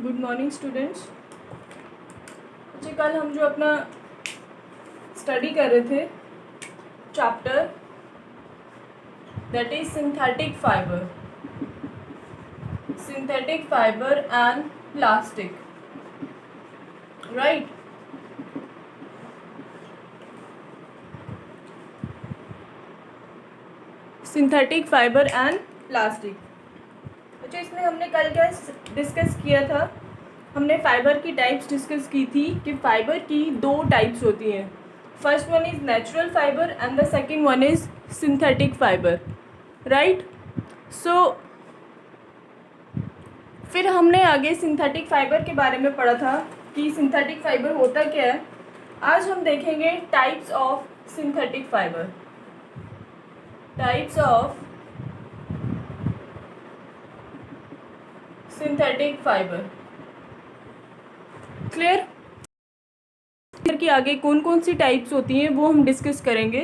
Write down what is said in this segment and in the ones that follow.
Good morning students. जी कल हम जो अपना स्टडी कर रहे थे chapter that is synthetic fibre and plastic, right. Synthetic fibre and plastic. अच्छा, इसमें हमने कल क्या डिस्कस किया था? हमने फाइबर की टाइप्स डिस्कस की थी कि फाइबर की दो टाइप्स होती हैं। First one is natural fibre and the second one is synthetic fibre, right. So फिर हमने आगे सिंथेटिक फाइबर के बारे में पढ़ा था कि सिंथेटिक फाइबर होता क्या है। आज हम देखेंगे types of synthetic fibre. Types of synthetic fibre, clear कि आगे कौन कौन सी टाइप्स होती हैं वो हम डिस्कस करेंगे।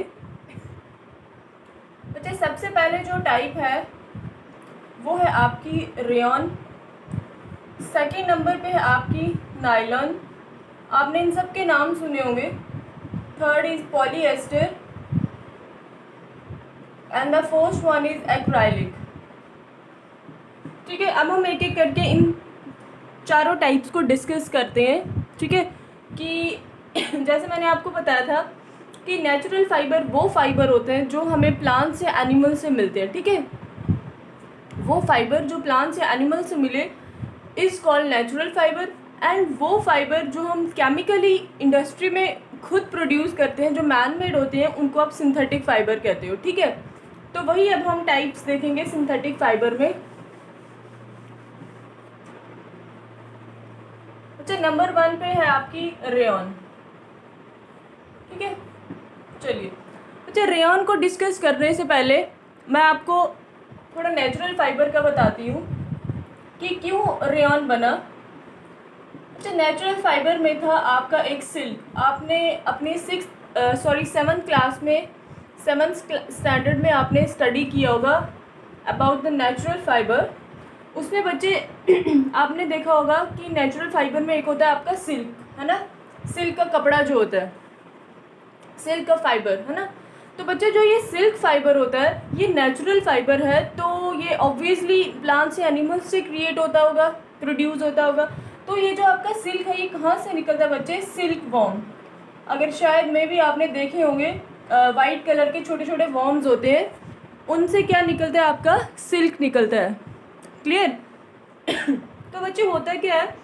अच्छा, सबसे पहले जो टाइप है वो है आपकी रेयॉन। सेकेंड नंबर पे है आपकी नायलॉन, आपने इन सब के नाम सुने होंगे। Third is polyester and the fourth one is acrylic. ठीक है, अब हम एक एक करके इन चारों टाइप्स को डिस्कस करते हैं। ठीक है, कि जैसे मैंने आपको बताया था कि नेचुरल फाइबर वो फाइबर होते हैं जो हमें प्लांट से एनिमल से मिलते हैं। ठीक है, वो फाइबर जो प्लांट से एनिमल से मिले is called natural fibre. And वो फाइबर जो हम केमिकली इंडस्ट्री में खुद प्रोड्यूस करते हैं, जो मैन मेड होते हैं, उनको आप सिंथेटिक फाइबर कहते हो। ठीक है, तो वही अब हम टाइप्स देखेंगे सिंथेटिक फाइबर में। अच्छा, नंबर 1 पे है आपकी रेयॉन। ठीक है, चलिए। अच्छा, रेयॉन को डिस्कस करने से पहले मैं आपको थोड़ा नेचुरल फाइबर का बताती हूँ कि क्यों रेयॉन बना। अच्छा, नेचुरल फाइबर में था आपका एक सिल्क। आपने अपने सेवन्थ क्लास में, सेवन्थ स्टैंडर्ड में आपने स्टडी किया होगा अबाउट द नेचुरल फाइबर। उसमें बच्चे आपने देखा होगा कि नेचुरल फाइबर में एक होता है आपका सिल्क, है ना। सिल्क का कपड़ा जो होता है, सिल्क का फाइबर, है ना। तो बच्चे जो ये सिल्क फाइबर होता है ये नेचुरल फाइबर है, तो ये ऑब्वियसली प्लांट से एनिमल्स से क्रिएट होता होगा, प्रोड्यूस होता होगा। तो ये जो आपका सिल्क है ये कहाँ से निकलता है बच्चे? Silk worm. अगर शायद में भी आपने देखे होंगे वाइट कलर के छोटे छोटे वॉर्म्स होते हैं, उनसे क्या निकलता है? आपका सिल्क निकलता है। क्लियर? तो बच्चे होता क्या है,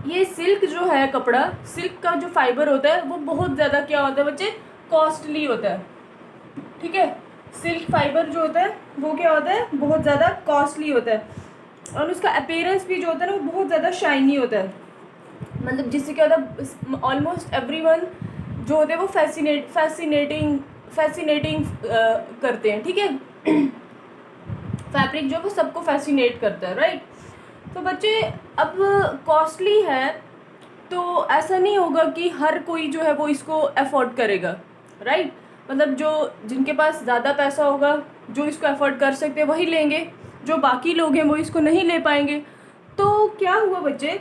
ये सिल्क जो है कपड़ा, सिल्क का जो फाइबर होता है वो बहुत ज़्यादा क्या होता है बच्चे? कॉस्टली होता है। ठीक है, सिल्क फाइबर जो होता है वो क्या होता है? बहुत ज़्यादा कॉस्टली होता है। और उसका अपीयरेंस भी जो होता है ना वो बहुत ज़्यादा शाइनी होता है। मतलब जिससे क्या होता है, ऑलमोस्ट एवरीवन जो होते हैं वो फैसिनेटिंग करते हैं। ठीक है, फैब्रिक जो है वो सबको फैसिनेट करता है, राइट। तो बच्चे अब कॉस्टली है तो ऐसा नहीं होगा कि हर कोई जो है वो इसको अफोर्ड करेगा, राइट। मतलब जो जिनके पास ज़्यादा पैसा होगा, जो इसको अफोर्ड कर सकते हैं वही लेंगे, जो बाकी लोग हैं वो इसको नहीं ले पाएंगे। तो क्या हुआ बच्चे,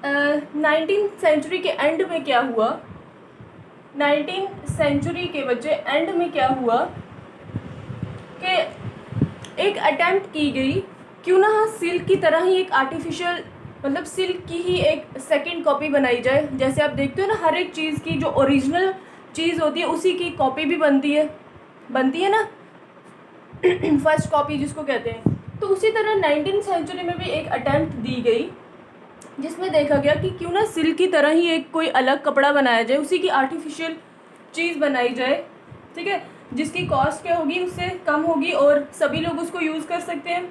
19th सेंचुरी के एंड में क्या हुआ, 19th सेंचुरी के बच्चे एंड में क्या हुआ कि एक अटेम्प्ट की गई क्यों ना सिल्क की तरह ही एक आर्टिफिशियल, मतलब सिल्क की ही एक सेकंड कॉपी बनाई जाए। जैसे आप देखते हो ना, हर एक चीज़ की जो ओरिजिनल चीज़ होती है उसी की कॉपी भी बनती है ना, फर्स्ट कॉपी जिसको कहते हैं। तो उसी तरह 19th सेंचुरी में भी एक अटेम्प्ट दी गई जिसमें देखा गया कि क्यों ना सिल्क की तरह ही एक कोई अलग कपड़ा बनाया जाए, उसी की आर्टिफिशियल चीज़ बनाई जाए। ठीक है, जिसकी कॉस्ट क्या होगी उससे कम होगी और सभी लोग उसको यूज़ कर सकते हैं।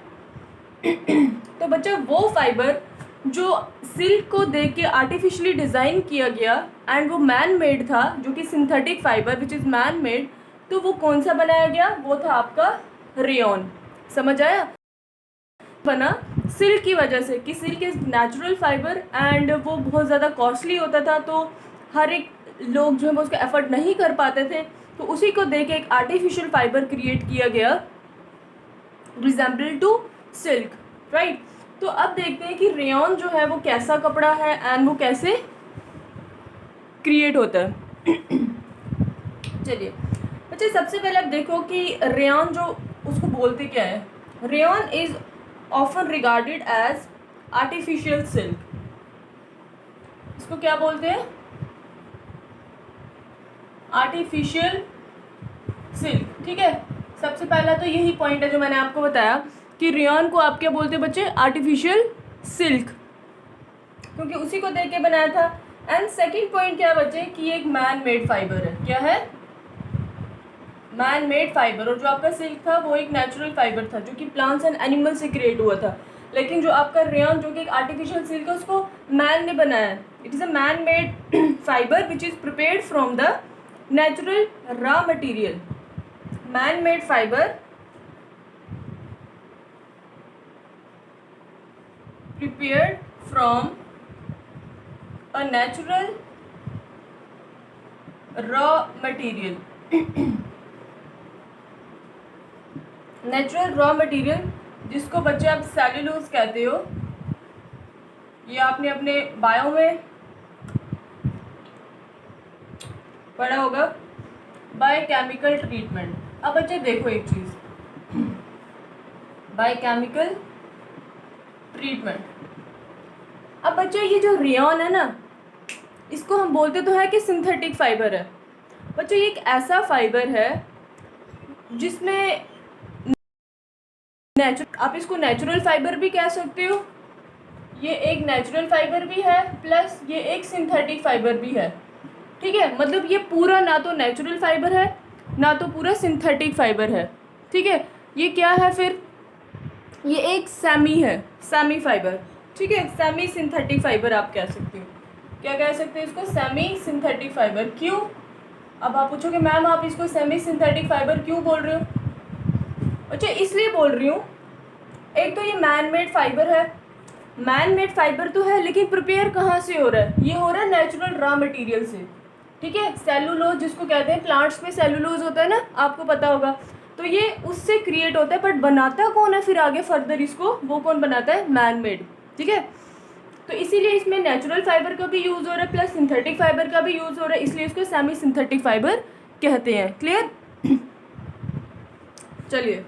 तो बच्चा वो फाइबर जो सिल्क को देख के आर्टिफिशियली डिज़ाइन किया गया एंड वो मैन मेड था, जो कि synthetic fibre which is man made, तो वो कौन सा बनाया गया? वो था आपका रेयॉन। समझ आया? बना सिल्क की वजह से कि silk is natural fibre and वो बहुत ज़्यादा कॉस्टली होता था, तो हर एक लोग जो है वो उसका एफर्ट नहीं कर पाते थे। तो उसी को देख के एक आर्टिफिशियल फाइबर क्रिएट किया गया रिजेंबल टू सिल्क, राइट। तो अब देखते हैं कि रेयॉन जो है वो कैसा कपड़ा है एंड वो कैसे क्रिएट होता है। चलिए बच्चे, सबसे पहले आप देखो कि रेयॉन जो उसको बोलते क्या है। Rayon is often regarded as artificial silk. इसको क्या बोलते हैं? Artificial silk. ठीक है, सबसे पहला तो यही पॉइंट है जो मैंने आपको बताया कि रेयॉन को आप क्या बोलते हैं बच्चे? आर्टिफिशियल सिल्क, क्योंकि उसी को देख के बनाया था। एंड सेकंड पॉइंट क्या है बच्चे? कि ये एक मैन मेड फाइबर है। क्या है? Man made fibre. और जो आपका सिल्क था वो एक नेचुरल फाइबर था जो कि प्लांट्स एंड एनिमल से क्रिएट हुआ था। लेकिन जो आपका रेयॉन जो कि एक आर्टिफिशियल सिल्क है उसको मैन ने बनाया है। It is a man made fibre which is prepared from the natural raw material. Man made fibre prepared from a natural raw material। Natural raw material जिसको बच्चे आप सेल्यूलोज कहते हो, ये आपने अपने बायो में पढ़ा होगा, बाय केमिकल ट्रीटमेंट। अब बच्चे देखो एक चीज़, बाय केमिकल ट्रीटमेंट। अब बच्चे ये जो रेयॉन है ना, इसको हम बोलते तो है कि सिंथेटिक फाइबर है। बच्चे ये एक ऐसा फाइबर है जिसमें आप इसको नेचुरल फाइबर भी कह सकते हो। ये एक नेचुरल फाइबर भी है प्लस ये एक सिंथेटिक फाइबर भी है। ठीक है, मतलब ये पूरा ना तो नेचुरल फाइबर है ना तो पूरा सिंथेटिक फाइबर है। ठीक है, ये क्या है फिर? ये एक सेमी है, सेमी फाइबर। ठीक है, सेमी सिंथेटिक फाइबर आप कह सकते हो। क्या कह सकते हैं इसको? Semi synthetic fibre. क्यों? अब आप पूछोगे मैम आप इसको सेमी सिंथेटिक फाइबर क्यों बोल रहे हो? अच्छा, इसलिए बोल रही हूँ, एक तो ये मैन मेड फाइबर है। मैन मेड फाइबर तो है लेकिन प्रिपेयर कहाँ से हो रहा है? ये हो रहा है नेचुरल रॉ मटेरियल से। ठीक है, सेलुलोज जिसको कहते हैं, प्लांट्स में सेलुलोज होता है ना, आपको पता होगा। तो ये उससे क्रिएट होता है, बट बनाता कौन है फिर आगे फर्दर इसको? वो कौन बनाता है? Man made. ठीक है, तो इसीलिए इसमें नेचुरल फाइबर का भी यूज़ हो रहा है प्लस सिंथेटिक फाइबर का भी यूज़ हो रहा है, इसलिए इसको सेमी सिंथेटिक फाइबर कहते हैं। क्लियर? चलिए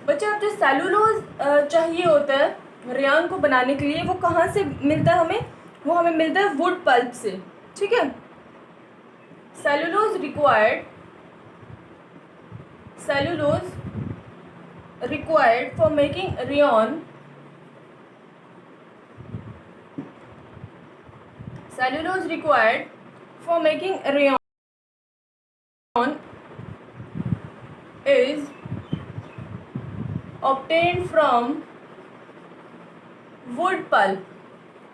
बच्चे, अब जो सेलुलोज चाहिए होता है रेयॉन को बनाने के लिए, वो कहाँ से मिलता है हमें? वो हमें मिलता है वुड पल्प से। ठीक है, cellulose required for making rayon, cellulose required for making rayon is obtained from wood pulp,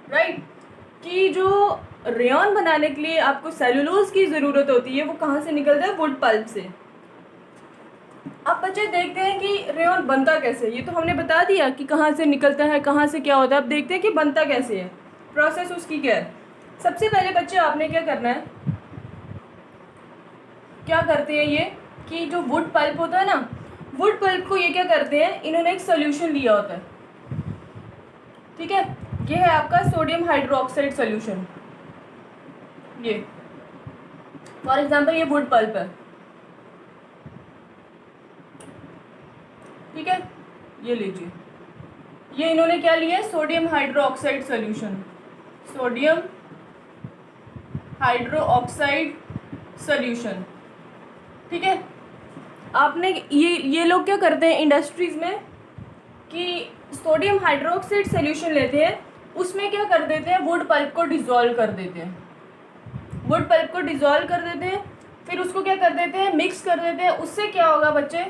right? कि जो रेयॉन बनाने के लिए आपको सेलुलोज की ज़रूरत होती है वो कहाँ से निकलता है? वुड पल्प से। अब बच्चे देखते हैं कि रेयॉन बनता कैसे। ये तो हमने बता दिया कि कहाँ से निकलता है, कहाँ से क्या होता है। अब देखते हैं कि बनता कैसे है, प्रोसेस उसकी क्या है। सबसे पहले बच्चे आपने क्या करना है, क्या करते हैं ये कि जो वुड पल्प होता है ना, वुड पल्प को ये क्या करते हैं, इन्होंने एक सोल्यूशन लिया होता है। ठीक है, ये है आपका सोडियम हाइड्रोक्साइड सोल्यूशन। ये फॉर एग्जांपल ये वुड पल्प है। ठीक है, ये लीजिए, ये इन्होंने क्या लिया है? Sodium hydroxide solution, sodium hydroxide solution. ठीक है, आपने ये लोग क्या करते हैं इंडस्ट्रीज़ में कि सोडियम हाइड्रोक्साइड सोल्यूशन लेते हैं, उसमें क्या कर देते हैं? वुड पल्प को डिज़ोल्व कर देते हैं। वुड पल्प को डिज़ोल्व कर देते हैं, फिर उसको क्या कर देते हैं? मिक्स कर देते हैं। उससे क्या होगा बच्चे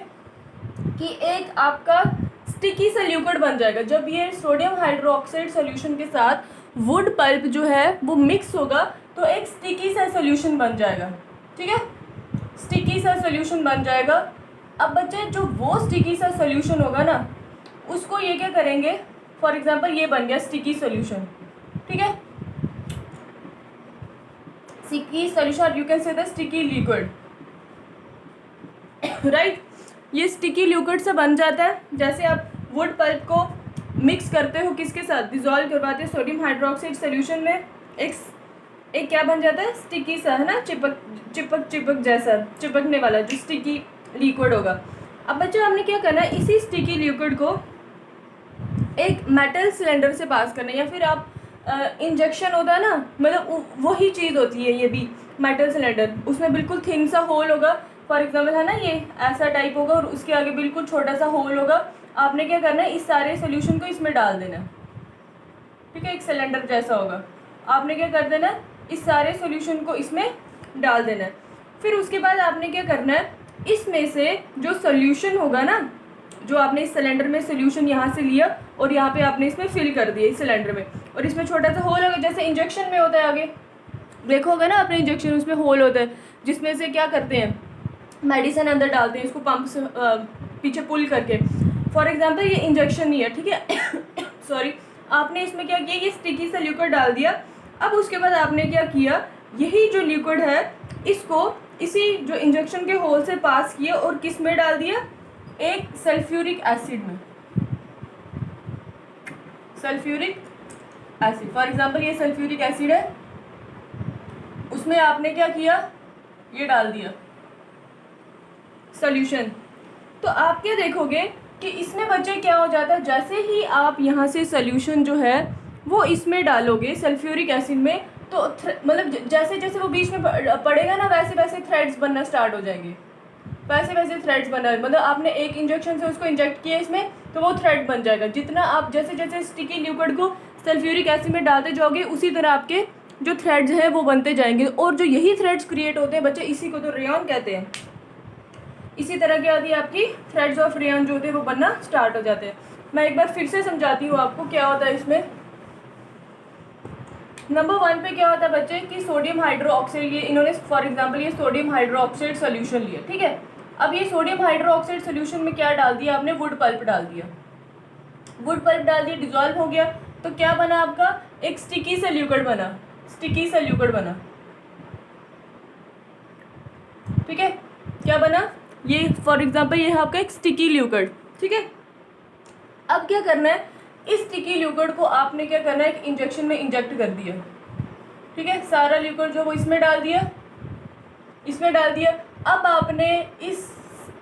कि एक आपका स्टिकी सा लिक्विड बन जाएगा। जब ये सोडियम हाइड्रोक्साइड सोल्यूशन के साथ वुड पल्प जो है वो मिक्स होगा तो एक स्टिकी सा सोल्यूशन बन जाएगा। ठीक है, स्टिकी सा सोल्यूशन बन जाएगा। अब बच्चे जो वो स्टिकी सा सोल्यूशन होगा ना, उसको ये क्या करेंगे? फॉर एग्जांपल ये बन गया स्टिकी सोल्यूशन। ठीक है, sticky solution, you can say the sticky liquid. Right. ये स्टिकी लिक्विड से बन जाता है। जैसे आप वुड पल्प को मिक्स करते हो किसके साथ, डिज़ोल्व करवाते हो सोडियम हाइड्रोक्साइड सोल्यूशन में, एक क्या बन जाता है, स्टिकी सा, है ना, चिपक जैसा, चिपकने वाला जो स्टिकी लिक्विड होगा। अब बच्चों हमने क्या करना है, इसी स्टिकी लिक्विड को एक मेटल सिलेंडर से पास करना है, या फिर आप इंजेक्शन होता है ना, मतलब वही चीज़ होती है ये भी, मेटल सिलेंडर, उसमें बिल्कुल थिन सा होल होगा, फॉर एग्जांपल है ना, ये ऐसा टाइप होगा और उसके आगे बिल्कुल छोटा सा होल होगा। आपने क्या करना है, इस सारे सोल्यूशन को इसमें डाल देना है, ठीक है, एक सिलेंडर जैसा होगा। आपने क्या कर देना है, इस सारे सोल्यूशन को इसमें डाल देना है। फिर उसके बाद आपने क्या करना है, इसमें से जो सोल्यूशन होगा ना, जो आपने इस सिलेंडर में सोल्यूशन यहाँ से लिया और यहाँ पे आपने इसमें फिल कर दिया इस सिलेंडर में, और इसमें छोटा सा होल होगा, जैसे इंजेक्शन में होता है, आगे देखो होगा ना आपने इंजेक्शन, उसमें होल होता है जिसमें से क्या करते हैं, मेडिसिन अंदर डालते हैं, इसको पंप से पीछे पुल करके। फॉर एग्जांपल ये इंजेक्शन नहीं है, ठीक है सॉरी, आपने इसमें क्या किया, ये स्टिकी सा लिक्विड डाल दिया। अब उसके बाद आपने क्या किया, यही जो लिक्विड है इसको इसी जो इंजेक्शन के होल से पास किया और किस में डाल दिया, एक सल्फ्यूरिक एसिड में, सल्फ्यूरिक एसिड। फॉर एग्जांपल ये सल्फ्यूरिक एसिड है, उसमें आपने क्या किया, ये डाल दिया सॉल्यूशन। तो आप क्या देखोगे कि इसमें बच्चे क्या हो जाता है, जैसे ही आप यहाँ से सॉल्यूशन जो है वो इसमें डालोगे सल्फ्यूरिक एसिड में, तो मतलब जैसे जैसे वो बीच में पड़ेगा ना, वैसे वैसे थ्रेड्स बनना स्टार्ट हो जाएंगे, वैसे वैसे थ्रेड्स बनना, मतलब आपने एक इंजेक्शन से उसको इंजेक्ट किया इसमें, तो वो थ्रेड बन जाएगा। जितना आप जैसे जैसे स्टिकी लिक्विड को सल्फ्यूरिक एसिड में डालते जाओगे, उसी तरह आपके जो थ्रेड्स हैं वो बनते जाएंगे, और जो यही थ्रेड्स क्रिएट होते हैं बच्चे, इसी को तो रेयॉन कहते हैं। इसी तरह क्या होती है, आपकी थ्रेड्स ऑफ रेयॉन जो होते हैं वो बनना स्टार्ट हो जाते हैं। मैं एक बार फिर से समझाती हूँ आपको क्या होता है इसमें। नंबर 1 पे क्या होता है बच्चे कि सोडियम हाइड्रोक्साइड, ये इन्होंने फॉर एग्जांपल ये सोडियम हाइड्रोक्साइड सॉल्यूशन लिया, ठीक है। अब ये सोडियम हाइड्रोक्साइड सॉल्यूशन में क्या डाल दिया आपने, वुड पल्प डाल दिया, वुड पल्प डाल दिया, डिजॉल्व हो गया, तो क्या बना आपका, एक स्टिकी सा लिक्विड बना, स्टिकी सा लिक्विड बना, ठीक है। क्या बना, ये फॉर एग्जांपल ये है आपका एक स्टिकी लिक्विड, ठीक है। अब क्या करना है, इस स्टिकी लिक्विड को आपने क्या करना है, एक इंजेक्शन में इंजेक्ट कर दिया, ठीक है, सारा लिक्विड जो वो इसमें डाल दिया, इसमें डाल दिया। अब आपने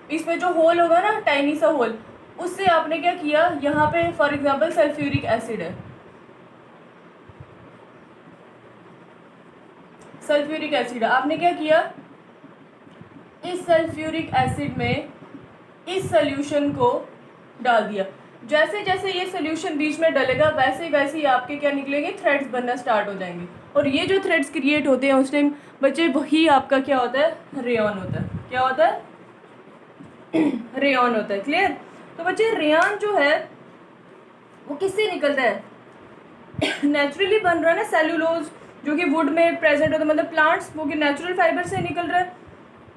इसमें जो होल होगा ना, टाइनी सा होल, उससे आपने क्या किया, यहाँ पे फॉर एग्जांपल सल्फ्यूरिक एसिड है, सल्फ्यूरिक एसिड है, आपने क्या किया, इस सल्फ्यूरिक एसिड में इस सॉल्यूशन को डाल दिया। जैसे जैसे ये सॉल्यूशन बीच में डलेगा, वैसे वैसे ही आपके क्या निकलेंगे, थ्रेड्स बनना स्टार्ट हो जाएंगे, और ये जो थ्रेड्स क्रिएट होते हैं उस टाइम बच्चे, वही आपका क्या होता है, रेयॉन होता है। क्या होता है, रेयॉन होता है। क्लियर। तो बच्चे रेयॉन जो है वो किससे निकलता है, नेचुरली बन रहा है ना, सेलुलोज जो कि वुड में प्रेजेंट होता है, मतलब प्लांट्स, वो कि नेचुरल फाइबर से निकल रहा है।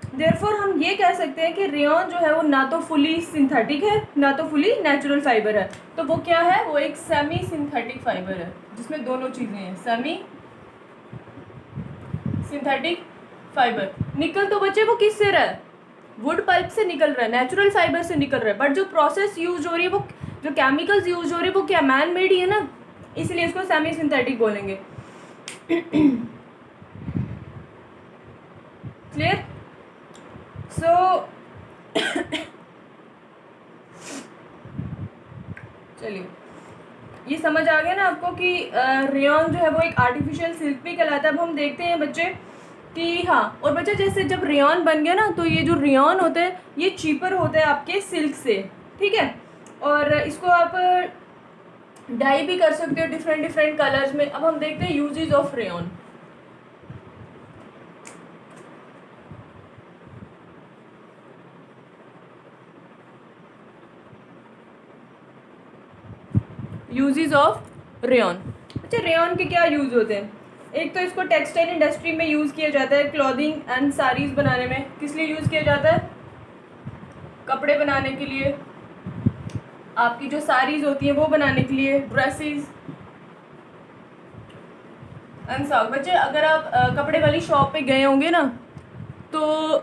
देयरफॉर हम ये कह सकते हैं कि रेयॉन जो है वो ना तो फुली सिंथेटिक है, ना तो फुली नेचुरल फाइबर है, तो वो क्या है, वो एक सेमी सिंथेटिक फाइबर है, जिसमें दोनों चीज़ें हैं, सेमी सिंथेटिक फाइबर। निकल तो बच्चे वो किससे रहा है, वुड पल्प से निकल रहा है, नेचुरल फाइबर से निकल रहा है, बट जो प्रोसेस यूज हो रही है, वो जो केमिकल्स यूज हो रही है, वो क्या मैन मेड ही है ना, इसलिए इसको सेमी सिंथेटिक बोलेंगे। क्लियर। सो चलिए, ये समझ आ गया ना आपको कि रेयॉन जो है वो एक आर्टिफिशियल सिल्क भी कहलाता है। अब हम देखते हैं बच्चे कि हाँ, और बच्चे जैसे जब रेयॉन बन गया ना, तो ये जो रेयॉन होता है ये चीपर होता है आपके सिल्क से, ठीक है, और इसको आप डाई भी कर सकते हो डिफरेंट डिफरेंट कलर्स में। अब हम देखते हैं uses of rayon. Uses of rayon. अच्छा, रेयॉन के क्या यूज़ होते हैं, एक तो इसको टेक्सटाइल इंडस्ट्री में यूज़ किया जाता है, क्लॉथिंग एंड साड़ीज़ बनाने में। किस लिए यूज़ किया जाता है, कपड़े बनाने के लिए, आपकी जो साड़ीज़ होती हैं वो बनाने के लिए, ड्रेसेस एंड सब। बच्चे अगर आप कपड़े वाली शॉप पे गए होंगे ना, तो